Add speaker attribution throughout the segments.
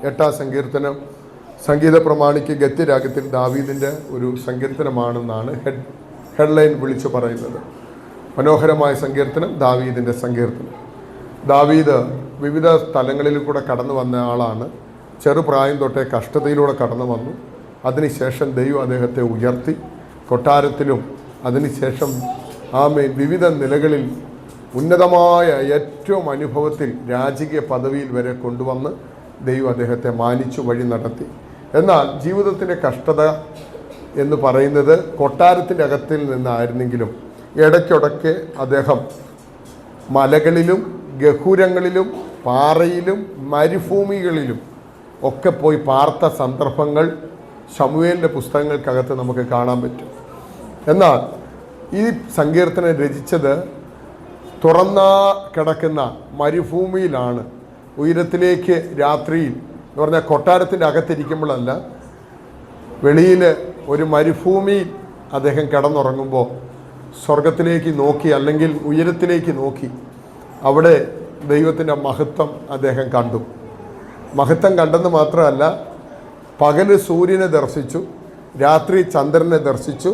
Speaker 1: 8-ാം സങ്കീർത്തനം സംഗീത പ്രമാണിക്ക് ഗദ്യരാഗത്തിൽ ദാവീദിൻ്റെ ഒരു സങ്കീർത്തനമാണെന്നാണ് ഹെഡ്ലൈൻ വിളിച്ചു പറയുന്നത്. മനോഹരമായ സങ്കീർത്തനം, ദാവീദിൻ്റെ സങ്കീർത്തനം. ദാവീദ് വിവിധ സ്ഥലങ്ങളിൽ കൂടെ കടന്നു വന്ന ആളാണ്. ചെറുപ്രായം തൊട്ടേ കഷ്ടതയിലൂടെ കടന്നു വന്നു. അതിനുശേഷം ദൈവം അദ്ദേഹത്തെ ഉയർത്തി. കൊട്ടാരത്തിലും അതിനുശേഷം വിവിധ നിലകളിൽ ഉന്നതമായ ഏറ്റവും അനുഭവത്തിൽ രാജകീയ പദവിയിൽ വരെ കൊണ്ടുവന്ന് ദൈവം അദ്ദേഹത്തെ മാനിച്ചു വഴി നടത്തി. എന്നാൽ ജീവിതത്തിൻ്റെ കഷ്ടത എന്ന് പറയുന്നത് കൊട്ടാരത്തിൻ്റെ അകത്തിൽ നിന്നായിരുന്നെങ്കിലും ഇടയ്ക്കിടയ്ക്ക് അദ്ദേഹം മലകളിലും ഗഹൂരങ്ങളിലും പാറയിലും മരുഭൂമികളിലും ഒക്കെ പോയി പാർത്ത സന്ദർഭങ്ങൾ ശമൂവേലിൻ്റെ പുസ്തകങ്ങൾക്കകത്ത് നമുക്ക് കാണാൻ പറ്റും. എന്നാൽ ഈ സങ്കീർത്തനം രചിച്ചത് തുറന്ന കിടക്കുന്ന മരുഭൂമിയിലാണ്. ഉയരത്തിലേക്ക് രാത്രിയിൽ എന്ന് പറഞ്ഞാൽ കൊട്ടാരത്തിൻ്റെ അകത്തിരിക്കുമ്പോഴല്ല, വെളിയിൽ ഒരു മരുഭൂമിയിൽ അദ്ദേഹം കിടന്നുറങ്ങുമ്പോൾ സ്വർഗത്തിലേക്ക് നോക്കി, അല്ലെങ്കിൽ ഉയരത്തിലേക്ക് നോക്കി, അവിടെ ദൈവത്തിൻ്റെ മഹത്വം അദ്ദേഹം കണ്ടു. മഹത്വം കണ്ടെന്ന് മാത്രമല്ല, പകല് സൂര്യനെ ദർശിച്ചു, രാത്രി ചന്ദ്രനെ ദർശിച്ചു,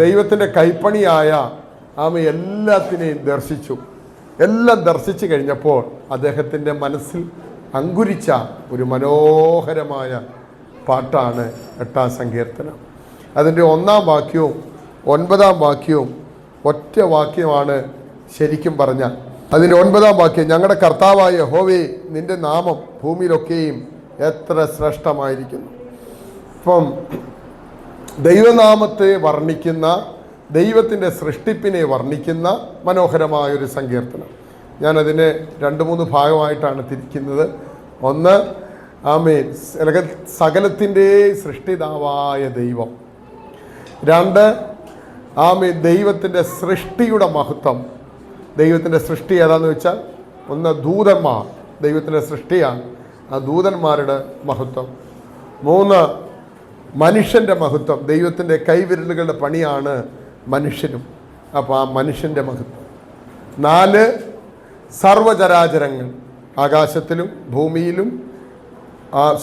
Speaker 1: ദൈവത്തിൻ്റെ കൈപ്പണിയായ എല്ലാത്തിനെയും ദർശിച്ചു. എല്ലാം ദർശിച്ചു കഴിഞ്ഞപ്പോൾ അദ്ദേഹത്തിൻ്റെ മനസ്സിൽ അങ്കുരിച്ച ഒരു മനോഹരമായ പാട്ടാണ് 8-ാം സങ്കീർത്തനം. അതിൻ്റെ 1-ാം വാക്യവും 9-ാം വാക്യവും ഒറ്റ വാക്യമാണ് ശരിക്കും പറഞ്ഞാൽ. അതിൻ്റെ 9-ാം വാക്യം, ഞങ്ങളുടെ കർത്താവായ യഹോവേ, നിൻ്റെ നാമം ഭൂമിയിലൊക്കെയും എത്ര ശ്രേഷ്ഠമായിരിക്കുന്നു. ഇപ്പം ദൈവനാമത്തെ വർണ്ണിക്കുന്ന, ദൈവത്തിൻ്റെ സൃഷ്ടിപ്പിനെ വർണ്ണിക്കുന്ന മനോഹരമായൊരു സങ്കീർത്തനം. ഞാനതിനെ 2-3 ഭാഗമായിട്ടാണ് തിരിക്കുന്നത്. ഒന്ന്, സകലത്തിൻ്റെ സൃഷ്ടിതാവായ ദൈവം. 2, ദൈവത്തിൻ്റെ സൃഷ്ടിയുടെ മഹത്വം. ദൈവത്തിൻ്റെ സൃഷ്ടി ഏതാണെന്ന് വെച്ചാൽ, ഒന്ന് ദൂതന്മാർ, ദൈവത്തിൻ്റെ സൃഷ്ടിയാണ്, ആ ദൂതന്മാരുടെ മഹത്വം. 3, മനുഷ്യൻ്റെ മഹത്വം. ദൈവത്തിൻ്റെ കൈവിരലുകളുടെ പണിയാണ് മനുഷ്യനും, അപ്പോൾ ആ മനുഷ്യൻ്റെ മഹത്വം. 4, സർവചരാചരങ്ങൾ, ആകാശത്തിലും ഭൂമിയിലും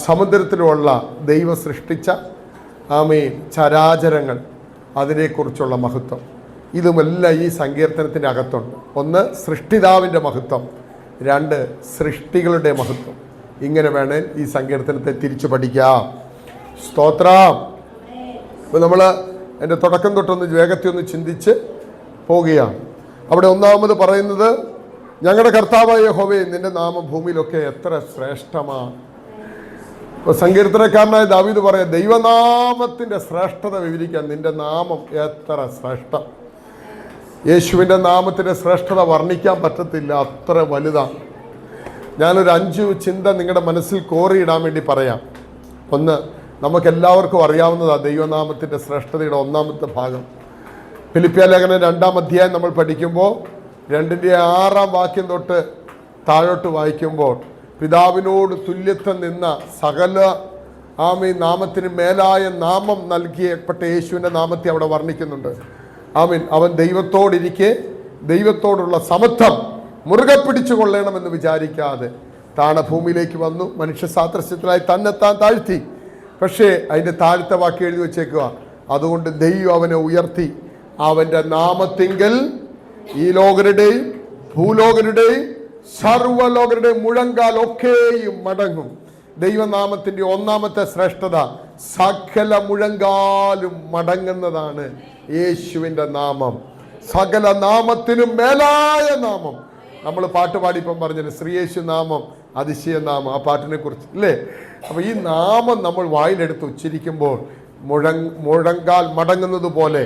Speaker 1: സമുദ്രത്തിലുമുള്ള ദൈവം സൃഷ്ടിച്ച ചരാചരങ്ങൾ, അതിനെക്കുറിച്ചുള്ള മഹത്വം. ഇതുമെല്ലാം ഈ സങ്കീർത്തനത്തിൻ്റെ അകത്തുണ്ട്. 1, സൃഷ്ടിതാവിൻ്റെ മഹത്വം. 2, സൃഷ്ടികളുടെ മഹത്വം. ഇങ്ങനെ വേണേൽ ഈ സങ്കീർത്തനത്തെ തിരിച്ചു പഠിക്കാം. സ്തോത്രം. ഇപ്പോൾ നമ്മൾ എൻ്റെ തുടക്കം തൊട്ടൊന്ന് വേഗത്തിൽ ഒന്ന് ചിന്തിച്ച് പോവുകയാണ്. അവിടെ ഒന്നാമത് പറയുന്നത്, ഞങ്ങളുടെ കർത്താവായ യഹോവേ, നിൻ്റെ നാമം ഭൂമിയിലൊക്കെ എത്ര ശ്രേഷ്ഠമാണ്. ഇപ്പോൾ സങ്കീർത്തനക്കാരനായ ദാവീദ് പറയാം, ദൈവനാമത്തിൻ്റെ ശ്രേഷ്ഠത വിവരിക്കാൻ നിൻ്റെ നാമം എത്ര ശ്രേഷ്ഠം. യേശുവിൻ്റെ നാമത്തിൻ്റെ ശ്രേഷ്ഠത വർണ്ണിക്കാൻ പറ്റത്തില്ല, അത്ര വലുതാണ്. ഞാനൊരു 5 ചിന്ത നിങ്ങളുടെ മനസ്സിൽ കോറിയിടാൻ വേണ്ടി പറയാം. 1, നമുക്കെല്ലാവർക്കും അറിയാവുന്നതാണ് ദൈവനാമത്തിൻ്റെ ശ്രേഷ്ഠതയുടെ 1-ാമത്തെ ഭാഗം. ഫിലിപ്പിയ ലേഖനം 2-ാം അധ്യായം നമ്മൾ പഠിക്കുമ്പോൾ 2-ന്റെ 6-ാം വാക്യം തൊട്ട് താഴോട്ട് വായിക്കുമ്പോൾ, പിതാവിനോട് തുല്യത്വം നിന്ന സകല നാമത്തിന് മേലായ നാമം നൽകിയപ്പെട്ട യേശുവിൻ്റെ നാമത്തെ അവിടെ വർണ്ണിക്കുന്നുണ്ട്. അവൻ ദൈവത്തോടിരിക്കെ ദൈവത്തോടുള്ള സമത്വം മുറുകെ പിടിച്ചു കൊള്ളണമെന്ന് വിചാരിക്കാതെ താണഭൂമിയിലേക്ക് വന്നു, മനുഷ്യ സാദൃശ്യത്തിലായി തന്നെത്താൻ താഴ്ത്തി. പക്ഷേ അതിൻ്റെ താഴത്തെ വാക്യം എഴുതി വെച്ചേക്കുക, അതുകൊണ്ട് ദൈവം അവനെ ഉയർത്തി, അവൻ്റെ നാമത്തിങ്കൽ ഈ ലോകരുടെയും ഭൂലോകരുടെയും സർവ്വലോകരുടെയും മുഴങ്കാൽ ഒക്കെയും മടങ്ങും. ദൈവനാമത്തിൻ്റെ 1-ാമത്തെ ശ്രേഷ്ഠത, സകല മുഴങ്കാലും മടങ്ങുന്നതാണ് യേശുവിൻ്റെ നാമം. സകല നാമത്തിനും മേലായ നാമം. നമ്മൾ പാട്ട് പാടിപ്പം പറഞ്ഞത് ശ്രീയേശു നാമം അതിശയ നാമം, ആ പാട്ടിനെ കുറിച്ച് അല്ലേ. അപ്പോൾ ഈ നാമം നമ്മൾ വായിലെടുത്ത് ഉച്ചരിക്കുമ്പോൾ മുഴങ്കാൽ മടങ്ങുന്നത് പോലെ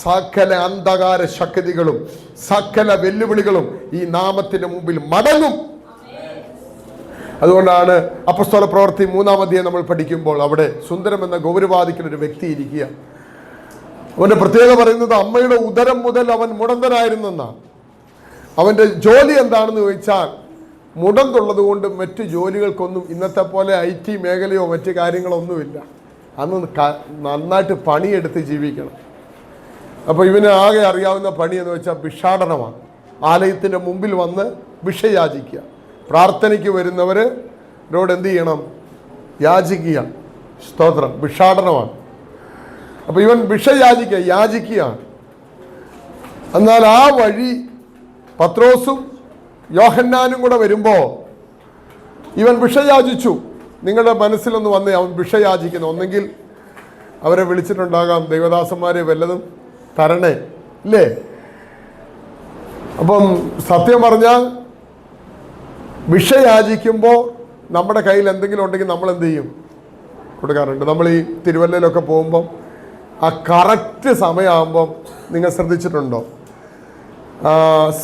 Speaker 1: സകല അന്ധകാര ശക്തികളും സകല വെല്ലുവിളികളും ഈ നാമത്തിന് മുമ്പിൽ മടങ്ങും. അതുകൊണ്ടാണ് അപ്പസ്തോല പ്രവൃത്തി 3-ാം അധ്യായം നമ്മൾ പഠിക്കുമ്പോൾ അവിടെ സുന്ദരം എന്ന ഗൗരവാദിക്കുന്ന ഒരു വ്യക്തി ഇരിക്കുക. അവൻ്റെ പ്രത്യേകത പറയുന്നത്, അമ്മയുടെ ഉദരം മുതൽ അവൻ മുടന്തനായിരുന്നെന്നാണ്. അവൻ്റെ ജോലി എന്താണെന്ന് ചോദിച്ചാൽ, മുടന്തുള്ളത് കൊണ്ട് മറ്റ് ജോലികൾക്കൊന്നും ഇന്നത്തെ പോലെ IT മേഖലയോ മറ്റ് കാര്യങ്ങളോ ഒന്നുമില്ല. അന്ന് നന്നായിട്ട് പണിയെടുത്ത് ജീവിക്കണം. അപ്പോൾ ഇവന് ആകെ അറിയാവുന്ന പണി എന്ന് വെച്ചാൽ ഭിക്ഷാടനമാണ്. ആലയത്തിൻ്റെ മുമ്പിൽ വന്ന് ഭിക്ഷ യാചിക്കുക. പ്രാർത്ഥനയ്ക്ക് വരുന്നവരോട് എന്ത് ചെയ്യണം? യാചിക്കുക. സ്തോത്രം. ഭിക്ഷാടനമാണ്. അപ്പൊ ഇവൻ ഭിക്ഷ യാചിക്കുകയാണ്. എന്നാൽ ആ വഴി പത്രോസും യോഹന്നാനും കൂടെ വരുമ്പോൾ ഇവൻ ഭിക്ഷ യാചിച്ചു. നിങ്ങളുടെ മനസ്സിലൊന്ന് വന്നേ, അവൻ ഭിക്ഷ യാചിക്കുന്നു. ഒന്നെങ്കിൽ അവരെ വിളിച്ചിട്ടുണ്ടാകാം, ദൈവദാസന്മാരെ വല്ലതും തരണേ, ഇല്ലേ? അപ്പം സത്യം പറഞ്ഞാൽ ഭിക്ഷ യാചിക്കുമ്പോൾ നമ്മുടെ കയ്യിൽ എന്തെങ്കിലും ഉണ്ടെങ്കിൽ നമ്മൾ എന്ത് ചെയ്യും? കൊടുക്കാറുണ്ട്. നമ്മൾ ഈ തിരുവല്ലയിലൊക്കെ പോകുമ്പം ആ കറക്റ്റ് സമയമാകുമ്പം നിങ്ങൾ ശ്രദ്ധിച്ചിട്ടുണ്ടോ?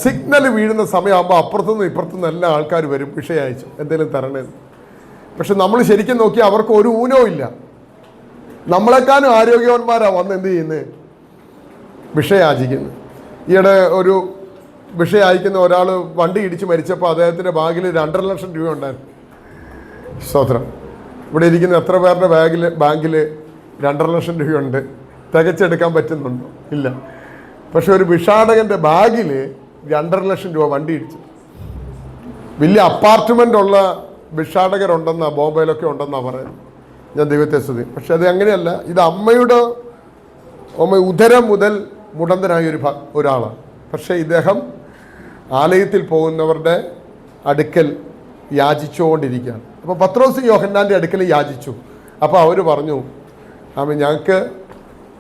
Speaker 1: സിഗ്നൽ വീഴുന്ന സമയമാകുമ്പോൾ അപ്പുറത്തുനിന്ന് ഇപ്പുറത്തുനിന്ന് എല്ലാ ആൾക്കാർ വരും ഭിക്ഷ അയച്ചു എന്തെങ്കിലും തരണേന്ന്. പക്ഷെ നമ്മൾ ശരിക്കും നോക്കിയാൽ അവർക്ക് ഒരു ഊനവും ഇല്ല. നമ്മളെക്കാളും ആരോഗ്യവാന്മാരാണ് വന്ന് എന്ത് ചെയ്യുന്നത്? ഭിക്ഷ യാചിക്കുന്നത്. ഈയിടെ ഒരു ഭിക്ഷ അയക്കുന്ന ഒരാൾ വണ്ടി ഇടിച്ച് മരിച്ചപ്പോൾ അദ്ദേഹത്തിൻ്റെ ബാഗിൽ 2.5 ലക്ഷം രൂപ ഉണ്ടായിരുന്നു. സ്തോത്രം. ഇവിടെ ഇരിക്കുന്ന എത്ര പേരുടെ ബാങ്കിൽ 2.5 ലക്ഷം രൂപയുണ്ട്? തികച്ചെടുക്കാൻ പറ്റുന്നുണ്ടോ? ഇല്ല. പക്ഷെ ഒരു ഭിക്ഷാടകൻ്റെ ബാഗിൽ 2.5 ലക്ഷം രൂപ വണ്ടി ഇടിച്ചു. വലിയ അപ്പാർട്ട്മെൻ്റ് ഉള്ള ഭിക്ഷാടകരുണ്ടെന്നാണ്, ബോംബെയിലൊക്കെ ഉണ്ടെന്നാണ് പറയുന്നത്. ഞാൻ ദൈവത്തെ സ്തുതി. പക്ഷെ അത് അങ്ങനെയല്ല. ഇത് അമ്മ ഉദരം മുതൽ മുടന്തനായ ഒരാളാണ്. പക്ഷേ ഇദ്ദേഹം ആലയത്തിൽ പോകുന്നവരുടെ അടുക്കൽ യാചിച്ചുകൊണ്ടിരിക്കുകയാണ്. അപ്പോൾ പത്രോസ് യോഹന്നാൻ്റെ അടുക്കൽ യാചിച്ചു. അപ്പോൾ അവർ പറഞ്ഞു, ഞങ്ങൾക്ക്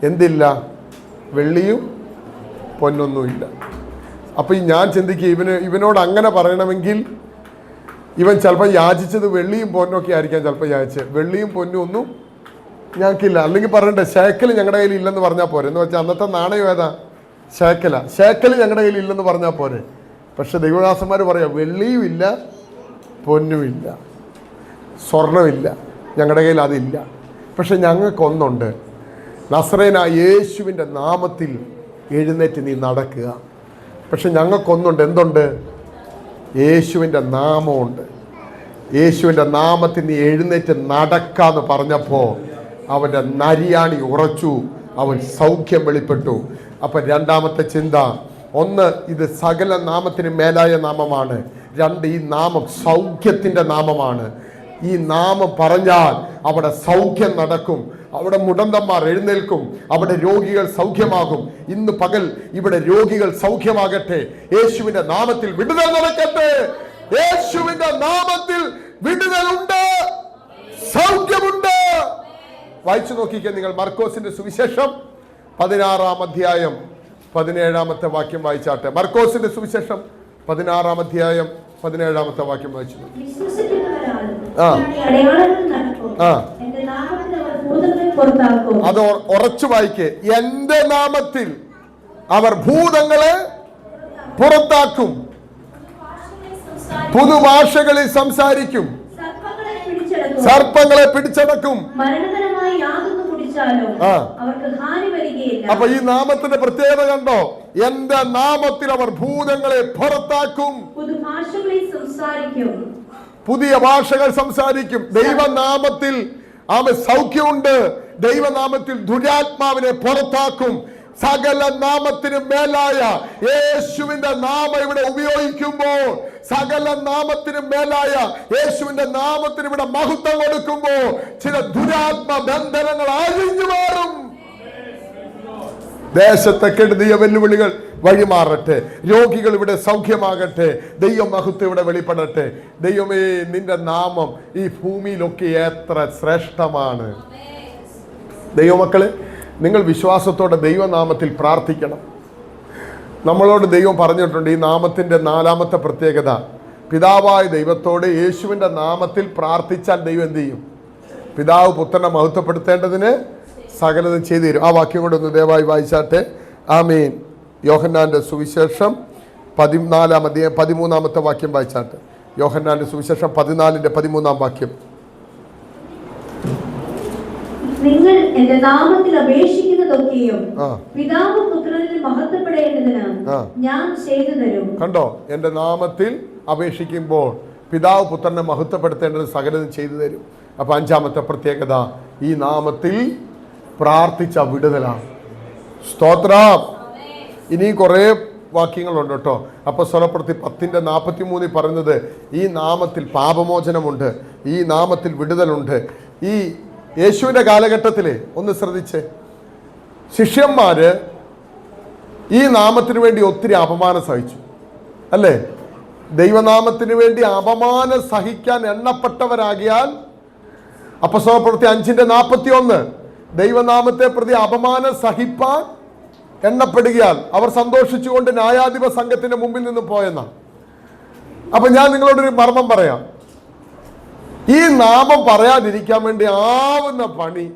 Speaker 1: എന്തില്ല? വെള്ളിയും പൊന്നൊന്നുമില്ല. അപ്പോൾ ഞാൻ ചിന്തിക്കുക, ഇവനോട് അങ്ങനെ പറയണമെങ്കിൽ ഇവൻ ചിലപ്പോൾ യാചിച്ചത് വെള്ളിയും പൊന്നൊക്കെ ആയിരിക്കാം. ചിലപ്പോൾ യാചിച്ചത് വെള്ളിയും പൊന്നും ഒന്നും ഞങ്ങൾക്കില്ല. അല്ലെങ്കിൽ പറയണ്ടേ, ശേക്കൽ ഞങ്ങളുടെ കയ്യിൽ ഇല്ലെന്ന് പറഞ്ഞാൽ പോരെ. എന്ന് വെച്ചാൽ അന്നത്തെ നാണയം ഏതാ? ശേക്കൽ ഞങ്ങളുടെ കയ്യിൽ ഇല്ലെന്ന് പറഞ്ഞാൽ പോരെ. പക്ഷെ ദൈവദാസന്മാർ പറയാം, വെള്ളിയും ഇല്ല, പൊന്നുമില്ല, സ്വർണമില്ല, ഞങ്ങളുടെ കയ്യിൽ അതില്ല. പക്ഷെ ഞങ്ങൾക്കൊന്നുണ്ട്. നസറേനായ യേശുവിൻ്റെ നാമത്തിൽ എഴുന്നേറ്റ് നീ നടക്കുക. പക്ഷെ ഞങ്ങൾക്കൊന്നുണ്ട്. എന്തുണ്ട്? യേശുവിൻ്റെ നാമമുണ്ട്. യേശുവിൻ്റെ നാമത്തിൽ നീ എഴുന്നേറ്റ് നടക്കാന്ന് പറഞ്ഞപ്പോൾ അവൻ്റെ നരിയാണി ഉറച്ചു, അവൻ സൗഖ്യം വെളിപ്പെട്ടു. അപ്പം രണ്ടാമത്തെ ചിന്ത, ഒന്ന്, ഇത് സകല നാമത്തിന് മേലായ നാമമാണ്. 2, ഈ നാമം സൗഖ്യത്തിൻ്റെ നാമമാണ്. ഈ നാമം പറഞ്ഞാൽ അവിടെ സൗഖ്യം നടക്കും, അവിടെ മുടന്തന്മാർ എഴുന്നേൽക്കും, അവിടെ രോഗികൾ സൗഖ്യമാകും. ഇന്ന് പകൽ ഇവിടെ രോഗികൾ സൗഖ്യമാകട്ടെ. യേശുവിന്റെ നാമത്തിൽ വിടുതൽ നടക്കട്ടെ. യേശുവിന്റെ നാമത്തിൽ വിടുതലുണ്ട്, സൗഖ്യമുണ്ട്. വായിച്ചു നോക്കിക്കേ നിങ്ങൾ മർക്കോസിന്റെ സുവിശേഷം 16-ാം അധ്യായം 17-ാമത്തെ വാക്യം വായിച്ചാട്ടെ. മർക്കോസിന്റെ സുവിശേഷം 16-ാം അധ്യായം 17-ാമത്തെ വാക്യം വായിച്ചു. അത് ഉറച്ചു വായിക്കേ. എന്റെ നാമത്തിൽ അവർ ഭൂതങ്ങളെ പുറത്താക്കും, പുതുഭാഷകളിൽ സംസാരിക്കും, സർപ്പങ്ങളെ പിടിച്ചടക്കും. അപ്പൊ ഈ നാമത്തിന്റെ പ്രത്യേകത കണ്ടോ? എന്റെ നാമത്തിൽ അവർ ഭൂതങ്ങളെ പുറത്താക്കും, പുതിയ ഭാഷകൾ സംസാരിക്കും. ദൈവനാമത്തിൽ സൗഖ്യമുണ്ട്. ദൈവനാമത്തിൽ ദുരാത്മാവിനെ പുറത്താക്കും. സകല നാമത്തിനും മേലായ യേശുവിന്റെ നാമം ഇവിടെ ഉപയോഗിക്കുമ്പോൾ, സകല നാമത്തിനും മേലായ യേശുവിന്റെ നാമത്തിന് ഇവിടെ മഹത്വം കൊടുക്കുമ്പോൾ ചില ദുരാത്മ ബന്ധനങ്ങൾ അഴിഞ്ഞു മാറും. ദേശത്തെ കെടുതിയ വെല്ലുവിളികൾ വഴിമാറട്ടെ. രോഗികൾ ഇവിടെ സൗഖ്യമാകട്ടെ. ദൈവ മഹത്വം ഇവിടെ വെളിപ്പെടട്ടെ. ദൈവമേ, നിന്റെ നാമം ഈ ഭൂമിയിലൊക്കെ എത്ര ശ്രേഷ്ഠമാണ്. ദൈവമക്കളെ, നിങ്ങൾ വിശ്വാസത്തോടെ ദൈവനാമത്തിൽ പ്രാർത്ഥിക്കണം. നമ്മളോട് ദൈവം പറഞ്ഞിട്ടുണ്ട്, ഈ നാമത്തിൻ്റെ 4-ാമത്തെ പ്രത്യേകത, പിതാവായ ദൈവത്തോട് യേശുവിൻ്റെ നാമത്തിൽ പ്രാർത്ഥിച്ചാൽ ദൈവം എന്ത് ചെയ്യും? പിതാവ് പുത്രനെ മഹത്വപ്പെടുത്തേണ്ടതിന് സകലതും ചെയ്തു തരും. ആ വാക്യം കൊണ്ടൊന്ന് ദയവായി വായിച്ചാട്ടെ. ആമേൻ. യോഹന്നാൻ്റെ സുവിശേഷം 14-ാം അധ്യായം 13-ാമത്തെ വാക്യം വായിച്ചാട്ടെ. യോഹന്നാൻ്റെ സുവിശേഷം 14-ന്റെ 13-ാം വാക്യം.
Speaker 2: നിങ്ങൾ എന്റെ നാമത്തിൽ അപേക്ഷിക്കുന്നതൊക്കെയും പിതാവും പുത്രനിൽ മഹത്വപ്പെടേണ്ടതിന് ഞാൻ ചെയ്തു തരും.
Speaker 1: കണ്ടോ? എന്റെ നാമത്തിൽ അപേക്ഷിക്കുമ്പോൾ പിതാവ് പുത്രനെ മഹത്വപ്പെടുത്തേണ്ടത് സകലതും ചെയ്തു തരും. അപ്പൊ 5-ാമത്തെ പ്രത്യേകത, ഈ നാമത്തിൽ പ്രാർത്ഥിച്ച വിടുതലാണ്. സ്തോത്രം. ഇനി കുറേ വാക്യങ്ങളുണ്ട് കേട്ടോ. അപ്പോസ്തലപ്രവൃത്തി 10:43 പറയുന്നത് ഈ നാമത്തിൽ പാപമോചനമുണ്ട്, ഈ നാമത്തിൽ വിടുതലുണ്ട്. ഈ യേശുവിൻ്റെ കാലഘട്ടത്തിൽ ഒന്ന് ശ്രദ്ധിച്ച്, ശിഷ്യന്മാര് ഈ നാമത്തിന് വേണ്ടി ഒത്തിരി അപമാനം സഹിച്ചു അല്ലേ? ദൈവനാമത്തിന് വേണ്ടി അപമാനം സഹിക്കാൻ എണ്ണപ്പെട്ടവരാകിയാൽ, അപ്പോസ്തലപ്രവൃത്തി 5:41 ദൈവനാമത്തെ പ്രതി അപമാനം സഹിപ്പാൻ എണ്ണപ്പെടുകയാൽ അവർ സന്തോഷിച്ചുകൊണ്ട് ന്യായാധിപ സംഘത്തിന്റെ മുമ്പിൽ നിന്ന് പോയെന്ന. അപ്പൊ ഞാൻ നിങ്ങളോടൊരു മർമ്മം പറയാം. ഈ നാമം പറയാതിരിക്കാൻ വേണ്ടി ആവുന്ന പണി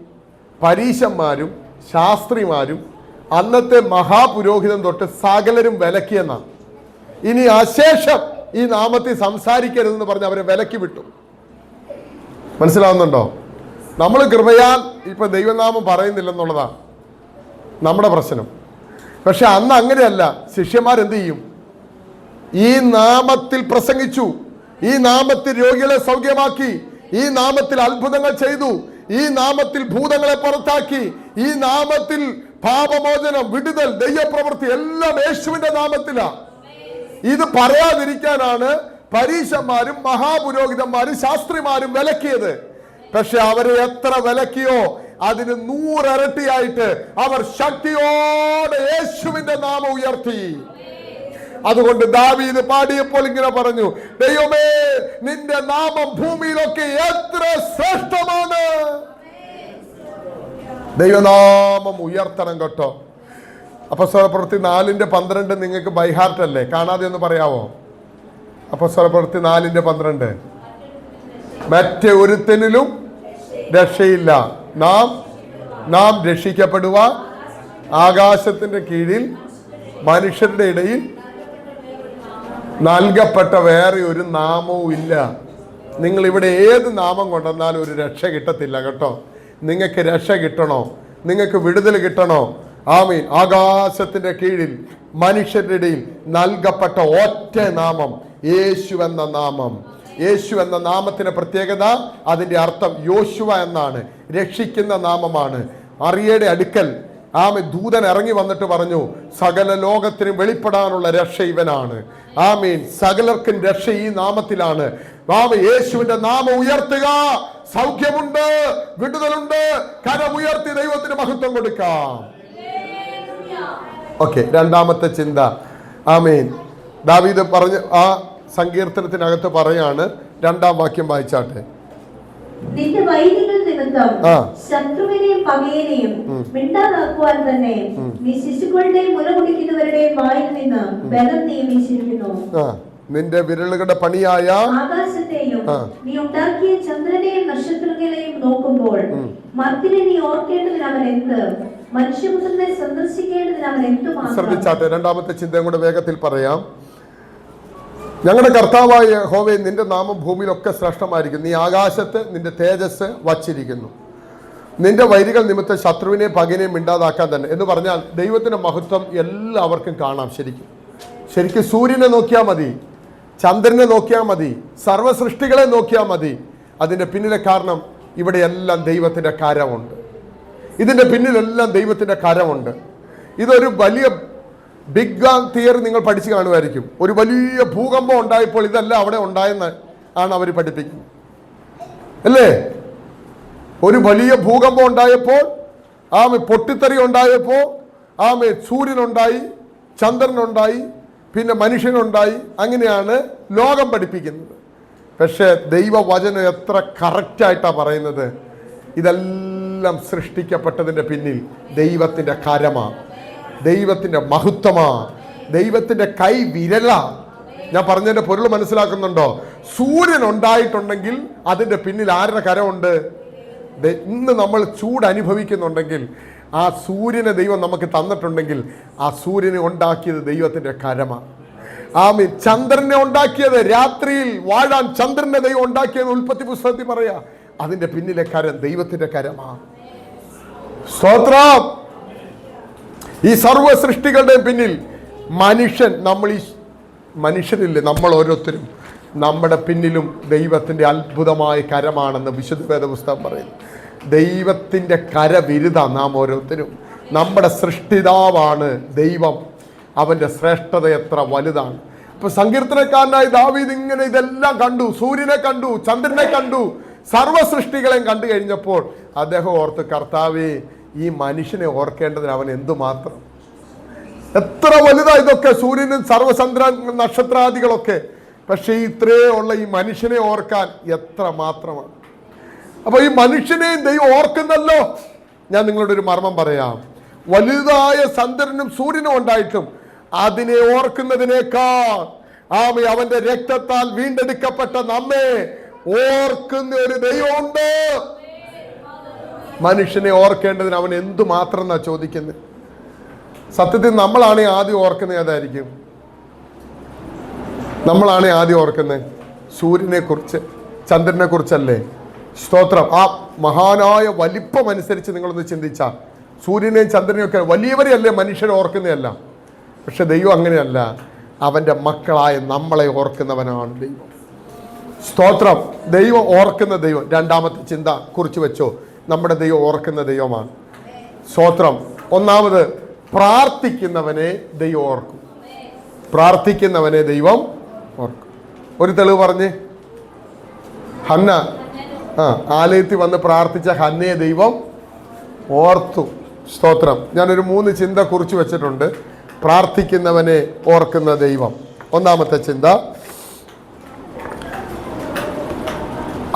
Speaker 1: പരീശന്മാരും ശാസ്ത്രിമാരും അന്നത്തെ മഹാപുരോഹിതൻ തൊട്ട് സകലരും വിലക്കിയെന്നാണ്. ഇനി അശേഷം ഈ നാമത്തിൽ സംസാരിക്കരുതെന്ന് പറഞ്ഞ് അവരെ വിലക്കി വിട്ടു. മനസ്സിലാവുന്നുണ്ടോ? നമ്മൾ കൃപയാൽ ഇപ്പൊ ദൈവനാമം പറയുന്നില്ലെന്നുള്ളതാണ് നമ്മുടെ പ്രശ്നം. പക്ഷെ അന്ന് അങ്ങനെയല്ല. ശിഷ്യന്മാരെന്ത് ചെയ്യും? ഈ നാമത്തിൽ പ്രസംഗിച്ചു, ഈ നാമത്തിൽ രോഗികളെ സൗഖ്യമാക്കി, ഈ നാമത്തിൽ അത്ഭുതങ്ങൾ ചെയ്തു, ഈ നാമത്തിൽ ഭൂതങ്ങളെ പുറത്താക്കി, ഈ നാമത്തിൽ പാപമോചനം, വിടുതൽ, ദൈവപ്രവൃത്തി എല്ലാം യേശുവിന്റെ നാമത്തിലാണ്. ഇത് പറയാതിരിക്കാനാണ് പരീശന്മാരും മഹാപുരോഹിതന്മാരും ശാസ്ത്രിമാരും വിലക്കിയത്. പക്ഷെ അവരെ എത്ര വിലക്കിയോ അതിന് 100 ഇരട്ടിയായിട്ട് അവർ ശക്തിയോടെ യേശുവിന്റെ നാമം ഉയർത്തി. അതുകൊണ്ട് ദാവീദ് പാടിയപ്പോൾ ഇങ്ങനെ പറഞ്ഞു, ദൈവമേ നിന്റെ നാമം ഭൂമിയിലൊക്കെ എത്ര ശ്രേഷ്ഠമാണ്. ദൈവനാമം ഉയർത്തണം കേട്ടോ. അപ്പോസ്തലപ്രവൃത്തി 4:12 നിങ്ങൾക്ക് ബൈഹാർട്ട് അല്ലേ? കാണാതെ ഒന്ന് പറയാവോ? അപ്പോസ്തലപ്രവൃത്തി 4:12 മറ്റേ ഒരുത്തനിലും രക്ഷയില്ല, നാം രക്ഷിക്കപ്പെടുവാൻ ആകാശത്തിന്റെ കീഴിൽ മനുഷ്യരുടെ ഇടയിൽ നൽകപ്പെട്ട വേറെ ഒരു നാമവും ഇല്ല. നിങ്ങൾ ഇവിടെ ഏത് നാമം കൊണ്ടുവന്നാലും ഒരു രക്ഷ കിട്ടത്തില്ല കേട്ടോ. നിങ്ങൾക്ക് രക്ഷ കിട്ടണോ, നിങ്ങൾക്ക് വിടുതൽ കിട്ടണോ, ആമീൻ, ആകാശത്തിന്റെ കീഴിൽ മനുഷ്യരുടെ ഇടയിൽ നൽകപ്പെട്ട ഒറ്റ നാമം യേശു എന്ന നാമം. യേശു എന്ന നാമത്തിന്റെ പ്രത്യേകത, അതിന്റെ അർത്ഥം യോശുവ എന്നാണ്, രക്ഷിക്കുന്ന നാമമാണ്. അറിയയുടെ അടുക്കൽ ദൂതൻ ഇറങ്ങി വന്നിട്ട് പറഞ്ഞു, സകല ലോകത്തിനും വെളിപ്പെടാനുള്ള രക്ഷ ഇവനാണ്. ആമീൻ. സകലർക്കും രക്ഷ ഈ നാമത്തിലാണ്. യേശുവിന്റെ നാമം ഉയർത്തുക. സൗഖ്യമുണ്ട്, വിടുതലുണ്ട്. കരമുയർത്തി ദൈവത്തിന് മഹത്വം കൊടുക്കാം. ഓക്കെ, രണ്ടാമത്തെ ചിന്ത. ആമീൻ. ദാവീദ് പറഞ്ഞ ആ സങ്കീർത്തനത്തിനകത്ത് പറയാണ്, 2-ാം വാക്യം വായിച്ചാട്ടെ.
Speaker 2: നിന്റെ വൈരികൾ നിമിത്തം ശത്രുവിനെയും പകയനെയും മിണ്ടാതാക്കുവാൻ തന്നെ നീ ശിശുക്കളുടെയും മുലകുടിക്കുന്നവരുടെയും വായിൽ നിന്ന് ബലം നിയമിച്ചിരിക്കുന്നു.
Speaker 1: നിന്റെ വിരലുകളുടെ പണിയായ
Speaker 2: ആകാശത്തെയും നീ ഉണ്ടാക്കിയ ചന്ദ്രനെയും നക്ഷത്രങ്ങളെയും നോക്കുമ്പോൾ മർത്തിനെ നീ ഓർക്കേണ്ടതിന് അവൻ എന്ത്, മനുഷ്യപുത്രനെ സന്ദർശിക്കേണ്ടതിന് അവൻ എന്തുമാത്രം.
Speaker 1: ശ്രദ്ധിച്ചാട്ടെ, രണ്ടാമത്തെ ചിന്തയും കൂടെ വേഗത്തിൽ പറയാം. ഞങ്ങളുടെ കർത്താവായ യഹോവേ, നിന്റെ നാമം ഭൂമിയിലൊക്കെ ശ്രേഷ്ഠമായിരിക്കും. നീ ആകാശത്ത് നിന്റെ തേജസ് വച്ചിരിക്കുന്നു. നിന്റെ വൈരികൾ നിമിത്തം ശത്രുവിനെ പകനെയും മിണ്ടാതാക്കാൻ തന്നെ എന്ന് പറഞ്ഞാൽ ദൈവത്തിന്റെ മഹത്വം എല്ലാവർക്കും കാണാം. ശരിക്കും സൂര്യനെ നോക്കിയാൽ മതി, ചന്ദ്രനെ നോക്കിയാൽ മതി, സർവ്വസൃഷ്ടികളെ നോക്കിയാൽ മതി. അതിന്റെ പിന്നിലെ കാരണം ഇവിടെയെല്ലാം ദൈവത്തിന്റെ കരമുണ്ട്. ഇതിന്റെ പിന്നിലെല്ലാം ദൈവത്തിന്റെ കരമുണ്ട്. ഇതൊരു വലിയ ബിഗ് ബാങ് തിയറി നിങ്ങൾ പഠിച്ചു കാണുമായിരിക്കും. ഒരു വലിയ ഭൂകമ്പം ഉണ്ടായപ്പോൾ ഇതെല്ലാം അവിടെ ഉണ്ടായെന്ന് ആണ് അവർ പഠിപ്പിക്കുന്നത് അല്ലേ? ഒരു വലിയ ഭൂകമ്പം ഉണ്ടായപ്പോൾ, പൊട്ടിത്തെറി ഉണ്ടായപ്പോൾ, സൂര്യനുണ്ടായി, ചന്ദ്രനുണ്ടായി, പിന്നെ മനുഷ്യനുണ്ടായി. അങ്ങനെയാണ് ലോകം പഠിപ്പിക്കുന്നത്. പക്ഷേ ദൈവവചനം എത്ര കറക്റ്റായിട്ടാണ് പറയുന്നത്. ഇതെല്ലാം സൃഷ്ടിക്കപ്പെട്ടതിൻ്റെ പിന്നിൽ ദൈവത്തിൻ്റെ കരമാണ്, ദൈവത്തിൻ്റെ മഹത്വമാ, ദൈവത്തിൻ്റെ കൈ വിരലാ. ഞാൻ പറഞ്ഞതിൻ്റെ പൊരുൾ മനസ്സിലാക്കുന്നുണ്ടോ? സൂര്യൻ ഉണ്ടായിട്ടുണ്ടെങ്കിൽ അതിൻ്റെ പിന്നിൽ ആരുടെ കരമുണ്ട്? ഇന്ന് നമ്മൾ ചൂട് അനുഭവിക്കുന്നുണ്ടെങ്കിൽ ആ സൂര്യനെ ദൈവം നമുക്ക് തന്നിട്ടുണ്ടെങ്കിൽ ആ സൂര്യനെ ഉണ്ടാക്കിയത് ദൈവത്തിൻ്റെ കരമാണ്. ആമീൻ. ചന്ദ്രനെ ഉണ്ടാക്കിയത്, രാത്രിയിൽ വാഴാൻ ചന്ദ്രനെ ദൈവം ഉണ്ടാക്കിയത് ഉൽപ്പത്തി പുസ്തകത്തിൽ പറയാ. അതിൻ്റെ പിന്നിലെ കരം ദൈവത്തിൻ്റെ കരമാണ്. സ്തോത്രം. ഈ സർവ്വ സൃഷ്ടികളുടെ പിന്നിൽ മനുഷ്യൻ, നമ്മൾ ഈ മനുഷ്യരില്ലേ, നമ്മൾ ഓരോരുത്തരും, നമ്മുടെ പിന്നിലും ദൈവത്തിൻ്റെ അത്ഭുതമായ കരമാണെന്ന് വിശുദ്ധ വേദപുസ്തകം പറയുന്നു. ദൈവത്തിൻ്റെ കരവിരുത നാം ഓരോരുത്തരും. നമ്മുടെ സൃഷ്ടിതാവാണ് ദൈവം. അവൻ്റെ ശ്രേഷ്ഠത എത്ര വലുതാണ്. അപ്പൊ സങ്കീർത്തനക്കാരനായ ദാവീദ് ഇങ്ങനെ ഇതെല്ലാം കണ്ടു. സൂര്യനെ കണ്ടു, ചന്ദ്രനെ കണ്ടു, സർവ്വ സൃഷ്ടികളെയും കണ്ടു കഴിഞ്ഞപ്പോൾ അദ്ദേഹം ഓർത്ത്, കർത്താവേ, ഈ മനുഷ്യനെ ഓർക്കേണ്ടതിന് അവൻ എന്തുമാത്രം, എത്ര വലുതാ ഇതൊക്കെ, സൂര്യനും സർവ്വചന്ദ്ര നക്ഷത്രാദികളൊക്കെ. പക്ഷേ ഇത്രയേ ഉള്ള ഈ മനുഷ്യനെ ഓർക്കാൻ എത്ര മാത്രമാണ്. അപ്പൊ ഈ മനുഷ്യനെയും ദൈവം ഓർക്കുന്നല്ലോ. ഞാൻ നിങ്ങളോട് ഒരു മർമ്മം പറയാം. വലുതായ ചന്ദ്രനും സൂര്യനും ഉണ്ടായിട്ടും അതിനെ ഓർക്കുന്നതിനേക്കാൾ അവന്റെ രക്തത്താൽ വീണ്ടെടുക്കപ്പെട്ട നമ്മെ ഓർക്കുന്ന ഒരു ദൈവമുണ്ട്. മനുഷ്യനെ ഓർക്കേണ്ടതിന് അവൻ എന്തുമാത്രം എന്നാ ചോദിക്കുന്നത്. സത്യത്തിൽ നമ്മളാണ് ആദ്യം ഓർക്കുന്നത്. ഏതായിരിക്കും നമ്മളാണ് ആദ്യം ഓർക്കുന്നത്? സൂര്യനെ കുറിച്ച്, ചന്ദ്രനെ കുറിച്ചല്ലേ? സ്തോത്രം. ആ മഹാനായ വലിപ്പം അനുസരിച്ച് നിങ്ങളൊന്ന് ചിന്തിച്ചാൽ സൂര്യനെയും ചന്ദ്രനെയും ഒക്കെ വലിയവരെയല്ലേ മനുഷ്യരെ ഓർക്കുന്നതല്ല. പക്ഷെ ദൈവം അങ്ങനെയല്ല. അവൻ്റെ മക്കളായ നമ്മളെ ഓർക്കുന്നവനാണ് ദൈവം. സ്തോത്രം. ദൈവം ഓർക്കുന്ന ദൈവം. രണ്ടാമത്തെ ചിന്ത കുറിച്ച് വെച്ചോ, നമ്മുടെ ദൈവം ഓർക്കുന്ന ദൈവമാണ്. സ്തോത്രം. ഒന്നാമത്, പ്രാർത്ഥിക്കുന്നവനെ ദൈവം ഓർക്കും. പ്രാർത്ഥിക്കുന്നവനെ ദൈവം ഓർക്കും. ഒരു തെളിവ് പറഞ്ഞ്, ഹന്ന ആലയത്തിൽ വന്ന് പ്രാർത്ഥിച്ച ഹന്നയെ ദൈവം ഓർത്തു. സ്തോത്രം. ഞാനൊരു 3 ചിന്ത കുറിച്ച് വെച്ചിട്ടുണ്ട്. പ്രാർത്ഥിക്കുന്നവനെ ഓർക്കുന്ന ദൈവം. ഒന്നാമത്തെ ചിന്ത,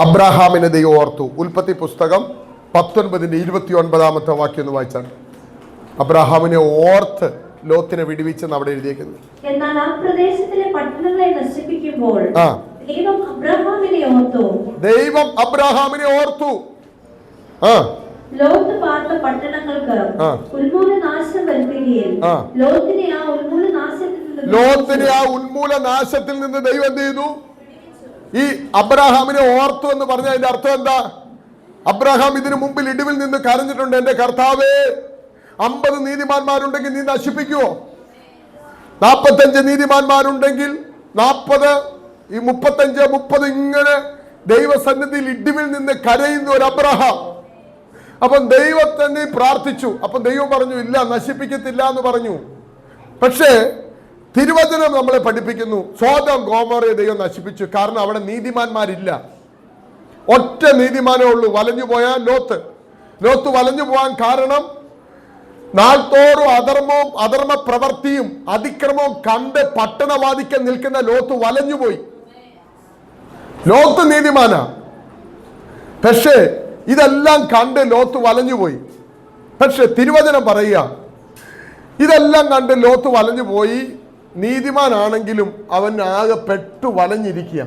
Speaker 1: അബ്രഹാമിനെ ദൈവം ഓർത്തു. ഉൽപ്പത്തി പുസ്തകം 19:29 വാക്യം ഒന്ന് വായിച്ചാണ്. അബ്രഹാമിനെ ഓർത്ത് ലോത്തിനെ വിടുവിച്ചെന്ന് അവിടെ എഴുതിയേക്കുന്നത്.
Speaker 2: എന്നാൽ ആ പ്രദേശത്തിലെ പട്ടണങ്ങളെ നശിപ്പിക്കുമ്പോൾ ദൈവം അബ്രഹാമിനെ ഓർത്തു. ലോത്ത് പാർത്ത പട്ടണങ്ങൾക്ക് ഉന്മൂലനാശം വരുത്തുകയും ലോത്തിനെ ആ ഉന്മൂലനാശത്തിൽ നിന്ന് ദൈവം എന്ത് ചെയ്തു? ഈ അബ്രഹാമിനെ ഓർത്തു എന്ന് പറഞ്ഞ അതിന്റെ അർത്ഥം എന്താ? അബ്രഹാം ഇതിനു മുമ്പിൽ ഇടിവിൽ നിന്ന് കരഞ്ഞിട്ടുണ്ട്, എന്റെ കർത്താവേ, 50 നീതിമാന്മാരുണ്ടെങ്കിൽ നീ നശിപ്പിക്കുവോ? 45 നീതിമാന്മാരുണ്ടെങ്കിൽ 40, ഈ 35, 30 ഇങ്ങനെ ദൈവസന്നിധിയിൽ ഇടിവിൽ നിന്ന് കരയുന്ന ഒരു അബ്രഹാം. അപ്പം ദൈവത്തെ പ്രാർത്ഥിച്ചു. അപ്പം ദൈവം പറഞ്ഞു, ഇല്ല, നശിപ്പിക്കത്തില്ല എന്ന് പറഞ്ഞു. പക്ഷേ തിരുവചനം നമ്മളെ പഠിപ്പിക്കുന്നു, സോദോം ഗോമോറയെ ദൈവം നശിപ്പിച്ചു. കാരണം അവിടെ നീതിമാന്മാരില്ല. ഒറ്റ നീതിമാനേ ഉള്ളൂ. വലഞ്ഞു പോയാൽ ലോത്ത് വലഞ്ഞു പോകാൻ കാരണം നാൾത്തോറും അധർമ്മ പ്രവൃത്തിയും അതിക്രമവും കണ്ട് പട്ടണവാദിക്കാൻ നിൽക്കുന്ന ലോത്ത് വലഞ്ഞുപോയി. ലോത്ത് നീതിമാനാ, പക്ഷേ ഇതെല്ലാം കണ്ട് ലോത്ത് വലഞ്ഞുപോയി. പക്ഷെ തിരുവചനം പറയുക, ഇതെല്ലാം കണ്ട് ലോത്ത് വലഞ്ഞുപോയി. നീതിമാനാണെങ്കിലും അവൻ ആകെ പെട്ടു വലഞ്ഞിരിക്കുക.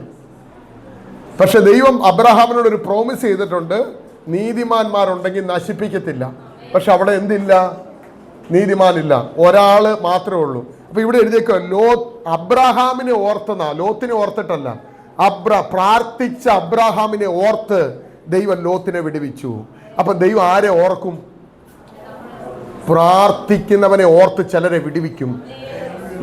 Speaker 2: പക്ഷെ ദൈവം അബ്രഹാമിനോട് ഒരു പ്രോമിസ് ചെയ്തിട്ടുണ്ട്, നീതിമാന്മാരുണ്ടെങ്കിൽ നശിപ്പിക്കത്തില്ല. പക്ഷെ അവിടെ എന്തില്ല? നീതിമാനില്ല, ഒരാള് മാത്രമേ ഉള്ളൂ. അപ്പൊ ഇവിടെ എഴുതിയേക്കോ, അബ്രഹാമിനെ ഓർത്തെന്നാ, ലോത്തിനെ ഓർത്തിട്ടല്ല. പ്രാർത്ഥിച്ച അബ്രഹാമിനെ ഓർത്ത് ദൈവം ലോത്തിനെ വിടുവിച്ചു. അപ്പൊ ദൈവം ആരെ ഓർക്കും? പ്രാർത്ഥിക്കുന്നവനെ ഓർത്ത് ചിലരെ വിടുവിക്കും.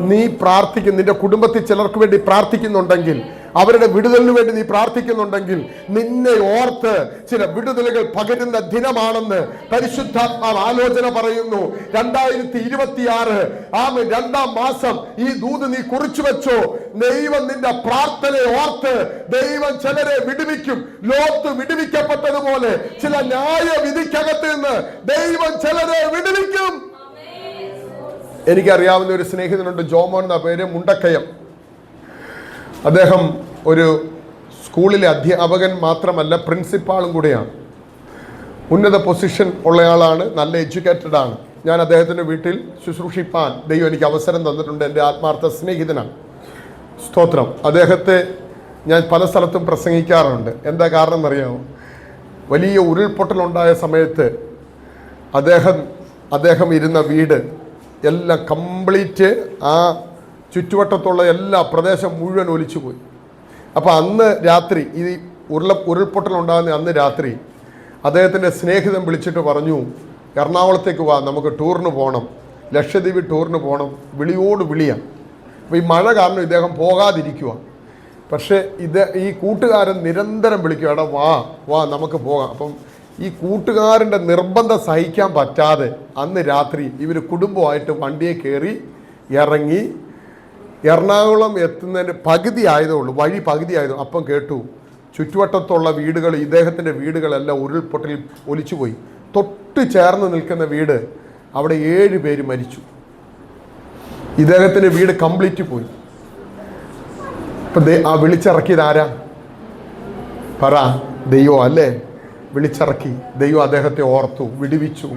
Speaker 2: നീ പ്രാർത്ഥിക്കും, നിന്റെ കുടുംബത്തിൽ ചിലർക്ക് വേണ്ടി പ്രാർത്ഥിക്കുന്നുണ്ടെങ്കിൽ, അവരുടെ വിടുതലിന് വേണ്ടി നീ പ്രാർത്ഥിക്കുന്നുണ്ടെങ്കിൽ, നിന്നെ ഓർത്ത് ചില വിടുതലുകൾ പകരുന്ന ദിനമാണെന്ന് പരിശുദ്ധാത്മാവ് ആലോചന പറയുന്നു. 2026 2-ാം മാസം ഈ ദൂത് നീ കുറിച്ചു വെച്ചോ. ദൈവം നിന്റെ പ്രാർത്ഥനയെ ഓർത്ത് ദൈവം ചിലരെ വിടുവിക്കും. ലോത്ത് വിടുവിക്കപ്പെട്ടതുപോലെ ചില ന്യായ വിധിക്കകത്ത് നിന്ന് ദൈവം ചിലരെ വിടുവിക്കും. എനിക്കറിയാവുന്ന ഒരു സ്നേഹിതനുണ്ട്, ജോമോൻ എന്ന പേര്, മുണ്ടക്കയം. അദ്ദേഹം ഒരു സ്കൂളിലെ അധ്യാപകൻ മാത്രമല്ല, പ്രിൻസിപ്പാളും കൂടെയാണ്. ഉന്നത പൊസിഷൻ ഉള്ളയാളാണ്, നല്ല എഡ്യൂക്കേറ്റഡ് ആണ്. ഞാൻ അദ്ദേഹത്തിൻ്റെ വീട്ടിൽ ശുശ്രൂഷിപ്പാൻ ദൈവം എനിക്ക് അവസരം തന്നിട്ടുണ്ട്. എൻ്റെ ആത്മാർത്ഥ സ്നേഹിതനാണ്. സ്തോത്രം. അദ്ദേഹത്തെ ഞാൻ പല സ്ഥലത്തും പ്രസംഗിക്കാറുണ്ട്. എന്താ കാരണം എന്നറിയാമോ? വലിയ ഉരുൾപൊട്ടലുണ്ടായ സമയത്ത് അദ്ദേഹം ഇരുന്ന വീട് എല്ലാം കംപ്ലീറ്റ്, ആ ചുറ്റുവട്ടത്തുള്ള എല്ലാ പ്രദേശം മുഴുവൻ ഒലിച്ചുപോയി. അപ്പോൾ അന്ന് രാത്രി, ഈ ഉരുൾപൊട്ടലുണ്ടാകുന്ന അന്ന് രാത്രി അദ്ദേഹത്തിൻ്റെ സ്നേഹിതൻ വിളിച്ചിട്ട് പറഞ്ഞു, എറണാകുളത്തേക്ക് വാ, നമുക്ക് ടൂറിന് പോകണം, ലക്ഷദ്വീപ് ടൂറിന് പോകണം. വിളിയോട് വിളിയാണ്. അപ്പോൾ ഈ മഴ കാരണം ഇദ്ദേഹം പോകാതിരിക്കുക. പക്ഷേ ഈ കൂട്ടുകാരൻ നിരന്തരം വിളിക്കുക, എടാ വാ നമുക്ക് പോകാം. അപ്പം ഈ കൂട്ടുകാരൻ്റെ നിർബന്ധം സഹിക്കാൻ പറ്റാതെ അന്ന് രാത്രി ഇവർ കുടുംബമായിട്ട് വണ്ടിയെ കയറി
Speaker 1: ഇറങ്ങി എറണാകുളം എത്തുന്നതിൻ്റെ പകുതി ആയതുള്ളൂ, വഴി പകുതി ആയതുള്ളൂ. അപ്പം കേട്ടു ചുറ്റുവട്ടത്തുള്ള വീടുകൾ, ഇദ്ദേഹത്തിൻ്റെ വീടുകളെല്ലാം ഉരുൾപൊട്ടലിൽ ഒലിച്ചുപോയി. തൊട്ട് ചേർന്ന് നിൽക്കുന്ന വീട്, അവിടെ 7 പേര് മരിച്ചു. ഇദ്ദേഹത്തിൻ്റെ വീട് കംപ്ലീറ്റ് പോയി. ഇപ്പം ആ വിളിച്ചിറക്കിയത് ആരാ? പറ, ദൈവം അല്ലേ? വിളിച്ചിറക്കി ദൈവം അദ്ദേഹത്തെ ഓർത്തു, വിടുവിച്ചു.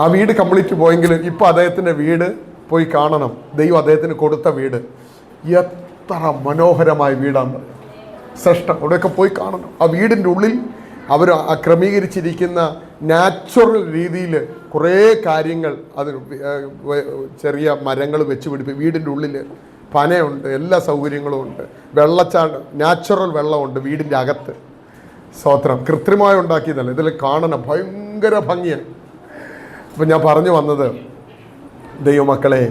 Speaker 1: ആ വീട് കംപ്ലീറ്റ് പോയെങ്കിലും ഇപ്പം അദ്ദേഹത്തിൻ്റെ വീട് പോയി കാണണം. ദൈവം അദ്ദേഹത്തിന് കൊടുത്ത വീട് എത്ര മനോഹരമായ വീടാണ്, ശ്രേഷ്ഠം. അവിടെയൊക്കെ പോയി കാണണം. ആ വീടിൻ്റെ ഉള്ളിൽ അവർ ക്രമീകരിച്ചിരിക്കുന്ന നാച്ചുറൽ രീതിയിൽ കുറേ കാര്യങ്ങൾ, അതിന് ചെറിയ മരങ്ങൾ വെച്ച് പിടിപ്പിക്കും. വീടിൻ്റെ ഉള്ളിൽ പനയുണ്ട്, എല്ലാ സൗകര്യങ്ങളും ഉണ്ട്, നാച്ചുറൽ വെള്ളമുണ്ട് വീടിൻ്റെ അകത്ത്. സ്തോത്രം. കൃത്രിമമായി ഉണ്ടാക്കിയതല്ല, ഇതിൽ കാണണം, ഭയങ്കര ഭംഗിയാണ്. അപ്പം ഞാൻ പറഞ്ഞു വന്നത്, ദൈവമക്കളെ,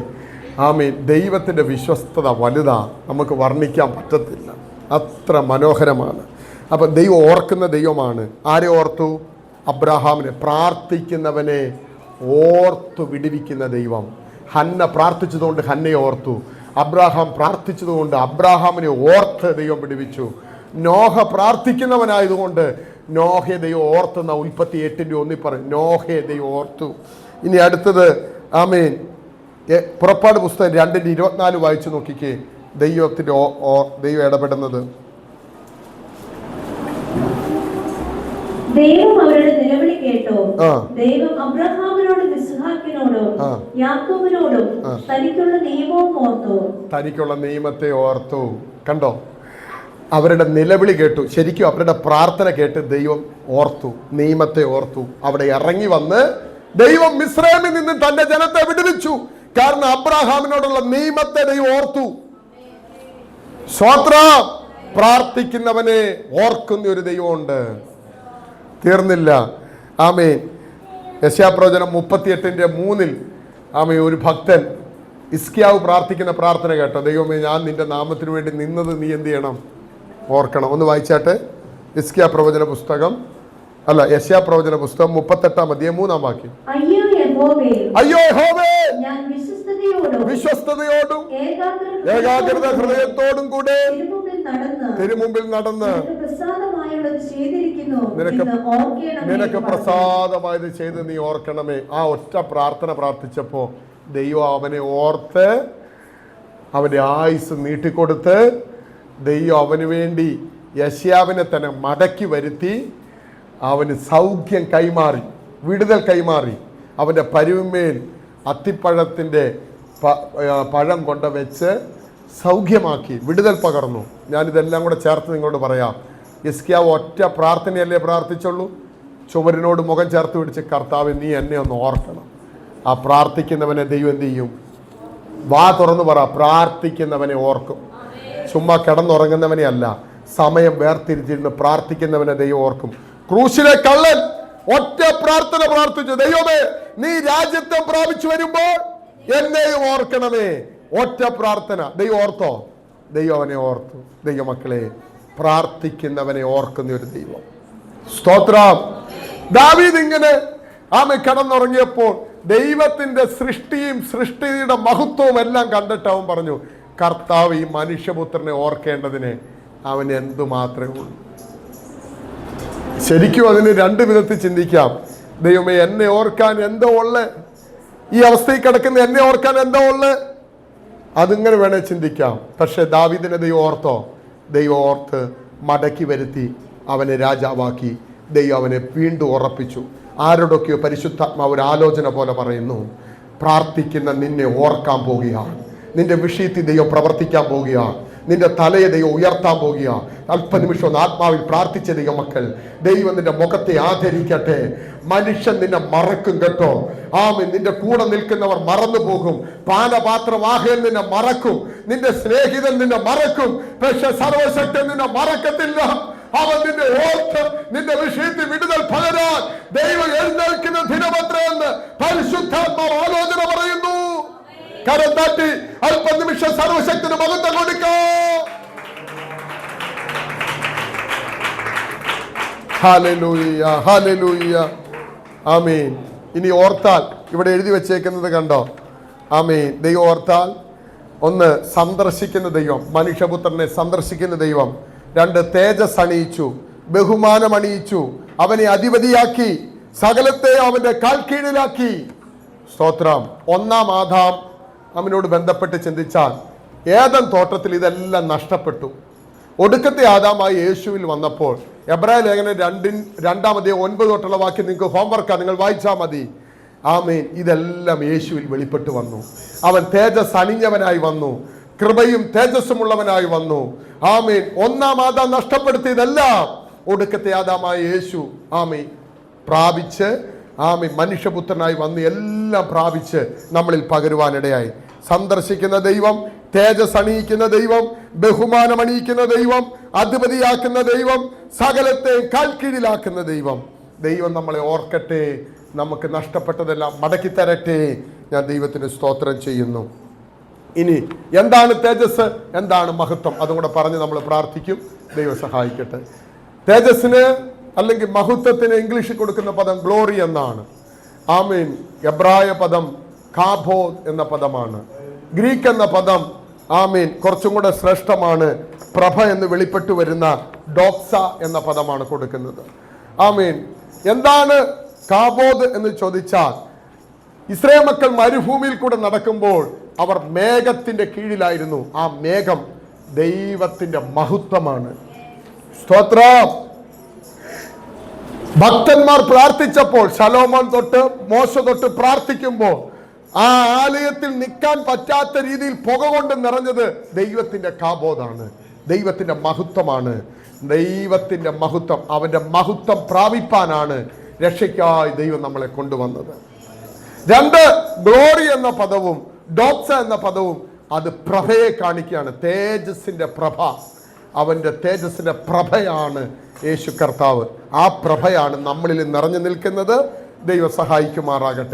Speaker 1: ആമേൻ, ദൈവത്തിൻ്റെ വിശ്വസ്തത വലുതാ, നമുക്ക് വർണ്ണിക്കാൻ പറ്റത്തില്ല, അത്ര മനോഹരമാണ്. അപ്പം ദൈവം ഓർക്കുന്ന ദൈവമാണ്. ആരെ ഓർത്തു? അബ്രാഹാമിനെ. പ്രാർത്ഥിക്കുന്നവനെ ഓർത്തു വിടുവിക്കുന്ന ദൈവം. ഹന്ന പ്രാർത്ഥിച്ചതുകൊണ്ട് ഹന്നയെ ഓർത്തു. അബ്രാഹാം പ്രാർത്ഥിച്ചതുകൊണ്ട് അബ്രാഹാമിനെ ഓർത്ത് ദൈവം വിടുവിച്ചു. നോഹ പ്രാർത്ഥിക്കുന്നവനായതുകൊണ്ട് നോഹയെ ദൈവം ഓർത്തുന്ന ഉൽപ്പത്തി 8:1 പറയും, നോഹയെ ദൈവം ഓർത്തു. ഇനി അടുത്തത്, ആമേൻ, പുറപ്പാട് പുസ്തകം 2:24 വായിച്ചു നോക്കിക്കേ, ദൈവത്തിൻ്റെ ദൈവം ഇടപെടുന്നത്.
Speaker 3: ദൈവം അവരുടെ നിലവിളി കേട്ടോ. ദൈവം അബ്രഹാമിനോടും ഇസ്ഹാക്കിനോടും യാക്കോബിനോടും തനിക്കുള്ള നിയമവും ഓർത്തു.
Speaker 1: തനിക്കുള്ള നിയമത്തെ ഓർത്തു. കണ്ടോ, അവരുടെ നിലവിളി കേട്ടു. ശരിക്കും അവരുടെ പ്രാർത്ഥന കേട്ട് ദൈവം ഓർത്തു, നിയമത്തെ ഓർത്തു. അവിടെ ഇറങ്ങി വന്ന് ദൈവം മിസ്രൈമിൽ നിന്ന് തന്റെ ജനത്തെ വിടുവിച്ചു. കാരണം അബ്രഹാമിനോടുള്ള നിയമത്തെ ദൈവം ഓർത്തു. സ്വത്രം. പ്രാർത്ഥിക്കുന്നവനെ ഓർക്കുന്ന ഒരു ദൈവമുണ്ട്. തീർന്നില്ല. ആമേൻ. യെശയ്യാപ്രവചനം 38:3 ആമേൻ, ഒരു ഭക്തൻ ഹിസ്കിയാവ് പ്രാർത്ഥിക്കുന്ന പ്രാർത്ഥന കേട്ടോ. ദൈവമേ, ഞാൻ നിന്റെ നാമത്തിന് വേണ്ടി നിന്നത് നീ എന്ത് ചെയ്യണം? ഓർക്കണം. ഒന്ന് വായിച്ചാട്ടെ. ഹിസ്കിയാപ്രവചന പുസ്തകം, അല്ല, യെശയ്യാപ്രവചന പുസ്തകം 38:3 വാക്യം. അയ്യോ യഹോവേ, വിശ്വസ്തയോടും ഏകാഗ്രത ഹൃദയത്തോടും കൂടെ തിരുമുമ്പിൽ നടന്ന് നിനക്ക് പ്രസാദമായത് ചെയ്ത് നീ ഓർക്കണമേ. ആ ഒറ്റ പ്രാർത്ഥന പ്രാർത്ഥിച്ചപ്പോ ദൈവം അവനെ ഓർത്ത് അവന്റെ ആയുസ് നീട്ടിക്കൊടുത്ത് ദൈവം അവന് വേണ്ടി യെശയ്യാവിനെ തന്നെ മടക്കി വരുത്തി അവന് സൗഖ്യം കൈമാറി, വിടുതൽ കൈമാറി. അവൻ്റെ പരുമേൽ അത്തിപ്പഴത്തിൻ്റെ പഴം കൊണ്ട് വെച്ച് സൗഖ്യമാക്കി, വിടുതൽ പകർന്നു. ഞാനിതെല്ലാം കൂടെ ചേർത്ത് നിങ്ങളോട് പറയാം. ഹിസ്കിയാവ് ഒറ്റ പ്രാർത്ഥനയല്ലേ പ്രാർത്ഥിച്ചുള്ളൂ? ചുമരിനോട് മുഖം ചേർത്ത് പിടിച്ച്, കർത്താവ് നീ എന്നെ ഒന്ന് ഓർക്കണം. ആ പ്രാർത്ഥിക്കുന്നവനെ ദൈവം എന്ത് ചെയ്യും? വാ തുറന്നു പറ, പ്രാർത്ഥിക്കുന്നവനെ ഓർക്കും. ചുമ്മാ കിടന്നുറങ്ങുന്നവനെ അല്ല, സമയം വേർതിരിച്ചിരുന്ന് പ്രാർത്ഥിക്കുന്നവനെ ദൈവം ഓർക്കും. ക്രൂശിലെ കള്ളൻ ഒറ്റ പ്രാർത്ഥന പ്രാർത്ഥിച്ചു, ദൈവമേ, നീ രാജ്യത്വം പ്രാപിച്ചു വരുമ്പോൾ എന്നെയും ഓർക്കണമേ. ഒറ്റ പ്രാർത്ഥന. ദൈവം ഓർത്തോ? ദൈവം അവനെ ഓർത്തു. ദൈവമക്കളെ, പ്രാർത്ഥിക്കുന്നവനെ ഓർക്കുന്ന ഒരു ദൈവം. സ്തോത്രം. ദാവീദ് ഇങ്ങനെ കിടന്നുറങ്ങിയപ്പോൾ ദൈവത്തിന്റെ സൃഷ്ടിയും സൃഷ്ടിയുടെ മഹത്വവും എല്ലാം കണ്ടിട്ട് അവൻ പറഞ്ഞു, കർത്താവ് ഈ മനുഷ്യപുത്രനെ ഓർക്കേണ്ടതിന് അവൻ എന്തുമാത്രമേ ഉള്ളൂ. ശരിക്കും അതിന് 2 വിധത്തിൽ ചിന്തിക്കാം. ദൈവമേ, എന്നെ ഓർക്കാൻ എന്തോ ഉള്ളു, ഈ അവസ്ഥയിൽ കിടക്കുന്ന എന്നെ ഓർക്കാൻ എന്തോ ഉള്ളു, അതിങ്ങനെ വേണേ ചിന്തിക്കാം. പക്ഷെ ദാവീദിനെ ദൈവം ഓർത്തോ? ദൈവം ഓർത്ത് മടക്കി വരുത്തി അവനെ രാജാവാക്കി. ദൈവം അവനെ വീണ്ടും ഉറപ്പിച്ചു. ആരോടൊക്കെയോ പരിശുദ്ധാത്മാവ് ഒരു ആലോചന പോലെ പറയുന്നു, പ്രാർത്ഥിക്കുന്ന നിന്നെ ഓർക്കാൻ പോകുകയാണ്. നിന്റെ വിഷയത്തിൽ ദൈവം പ്രവർത്തിക്കാൻ പോകുകയാണ്. നിന്റെ തലയെ ദൈവം ഉയർത്താൻ പോകുക. അല്പനിമിഷം ഒന്ന് ആത്മാവിൽ പ്രാർത്ഥിച്ച ദൈവമക്കൾ, ദൈവം നിന്റെ മുഖത്തെ ആദരിക്കട്ടെ. മനുഷ്യൻ നിന്നെ മറക്കും കേട്ടോ. ആമേൻ. നിന്റെ കൂടെ നിൽക്കുന്നവർ മറന്നു പോകും. പാനപാത്രവാഹകൻ നിന്നെ മറക്കും, നിന്റെ സ്നേഹിതൻ നിന്നെ മറക്കും. പക്ഷെ സർവശക്തൻ നിന്നെ മറക്കത്തില്ല. അവൻ നിന്നെ ഓർത്ത് നിന്റെ വിഷയത്തിൽ വിടുതൽ പകരാൻ ദൈവം എഴുന്നേൽക്കുന്ന ദിനമത്രയെന്ന് പരിശുദ്ധാത്മാവ് ആലോചന പറയുന്നു. കരം താട്ടി അല്പനിമിഷം സർവശക്തിന് മഹത്വം കൊടുക്കാം. ഹല്ലേലൂയ, ഹല്ലേലൂയ, ആമേൻ. ഇനി ഓർത്താൽ ഇവിടെ എഴുതി വെച്ചേക്കുന്നത് കണ്ടോ? ആമേൻ. ദൈവം ഓർത്താൽ, ഒന്ന് സന്ദർശിക്കുന്ന ദൈവം, മനുഷ്യപുത്രനെ സന്ദർശിക്കുന്ന ദൈവം. രണ്ട്, തേജസ് അണിയിച്ചു, ബഹുമാനം അണിയിച്ചു, അവനെ അധിപതിയാക്കി, സകലത്തെ അവന്റെ കാൽ കീഴിലാക്കി. സ്തോത്രം. ഒന്നാം ആദാം അവനോട് ബന്ധപ്പെട്ട് ചിന്തിച്ചാൽ, ഏദൻ തോട്ടത്തിൽ ഇതെല്ലാം നഷ്ടപ്പെട്ടു. ഒടുക്കത്തെ ആദാമായി യേശുവിൽ വന്നപ്പോൾ, എബ്രായ ലേഖനം 2:9 തൊട്ടുള്ള വാക്യം നിങ്ങൾക്ക് ഹോംവർക്കാണ്, നിങ്ങൾ വായിച്ചാൽ മതി. ആമേൻ. ഇതെല്ലാം യേശുവിൽ വെളിപ്പെട്ട് വന്നു. അവൻ തേജസ് അണിഞ്ഞവനായി വന്നു, കൃപയും തേജസ്സുമുള്ളവനായി വന്നു. ആമേൻ. ഒന്നാം ആദാം നഷ്ടപ്പെടുത്തിയതെല്ലാം ഒടുക്കത്തെ ആദാമായ യേശു ആമേൻ പ്രാപിച്ച്, ആമേൻ, മനുഷ്യപുത്രനായി വന്ന് എല്ലാം പ്രാപിച്ച് നമ്മളിൽ പകരുവാനിടയായി. സന്ദർശിക്കുന്ന ദൈവം, തേജസ് അണിയിക്കുന്ന ദൈവം, ബഹുമാനം അണിയിക്കുന്ന ദൈവം, അധിപതിയാക്കുന്ന ദൈവം, സകലത്തെ കാൽക്കീഴിലാക്കുന്ന ദൈവം. ദൈവം നമ്മളെ ഓർക്കട്ടെ, നമുക്ക് നഷ്ടപ്പെട്ടതെല്ലാം മടക്കി തരട്ടെ. ഞാൻ ദൈവത്തിന് സ്തോത്രം ചെയ്യുന്നു. ഇനി എന്താണ് തേജസ്, എന്താണ് മഹത്വം, അതും കൂടെ പറഞ്ഞ് നമ്മൾ പ്രാർത്ഥിക്കും. ദൈവം സഹായിക്കട്ടെ. തേജസ്സിന് അല്ലെങ്കിൽ മഹത്വത്തിന് ഇംഗ്ലീഷിൽ കൊടുക്കുന്ന പദം ഗ്ലോറി എന്നാണ്. ആമീൻ. എബ്രായ പദം കാബോദ് എന്ന പദമാണ്. ഗ്രീക്ക് എന്ന പദം ആമീൻ കുറച്ചും കൂടെ ശ്രേഷ്ഠമാണ്. പ്രഭ എന്ന് വെളിപ്പെട്ടു വരുന്ന ഡോക്സ എന്ന പദമാണ് കൊടുക്കുന്നത്. ആമീൻ. എന്താണ് കാബോദ് എന്ന് ചോദിച്ചാൽ, ഇസ്രായേൽ മക്കൾ മരുഭൂമിയിൽ കൂടെ നടക്കുമ്പോൾ അവർ മേഘത്തിന്റെ കീഴിലായിരുന്നു. ആ മേഘം ദൈവത്തിന്റെ മഹത്വമാണ്. സ്തോത്രം. ഭക്തന്മാർ പ്രാർത്ഥിച്ചപ്പോൾ, ശലോമോൻ തൊട്ട് മോശ തൊട്ട് പ്രാർത്ഥിക്കുമ്പോൾ ആ ആലയത്തിൽ നിൽക്കാൻ പറ്റാത്ത രീതിയിൽ പുക കൊണ്ട് നിറഞ്ഞത് ദൈവത്തിന്റെ കാബോദാണ്, ദൈവത്തിന്റെ മഹത്വമാണ്. ദൈവത്തിന്റെ മഹത്വം, അവന്റെ മഹത്വം പ്രാപിപ്പാനാണ് രക്ഷയ്ക്കായി ദൈവം നമ്മളെ കൊണ്ടുവന്നത്. രണ്ട്, ഗ്ലോറി എന്ന പദവും ഡോക്സ എന്ന പദവും അത് പ്രഭയെ കാണിക്കുകയാണ്. തേജസ്സിന്റെ പ്രഭ, അവന്റെ തേജസ്സിന്റെ പ്രഭയാണ് യേശു കർത്താവ്. ആ പ്രഭയാണ് നമ്മളിൽ നിറഞ്ഞു നിൽക്കുന്നത്. ദൈവം സഹായിക്കുമാറാകട്ടെ.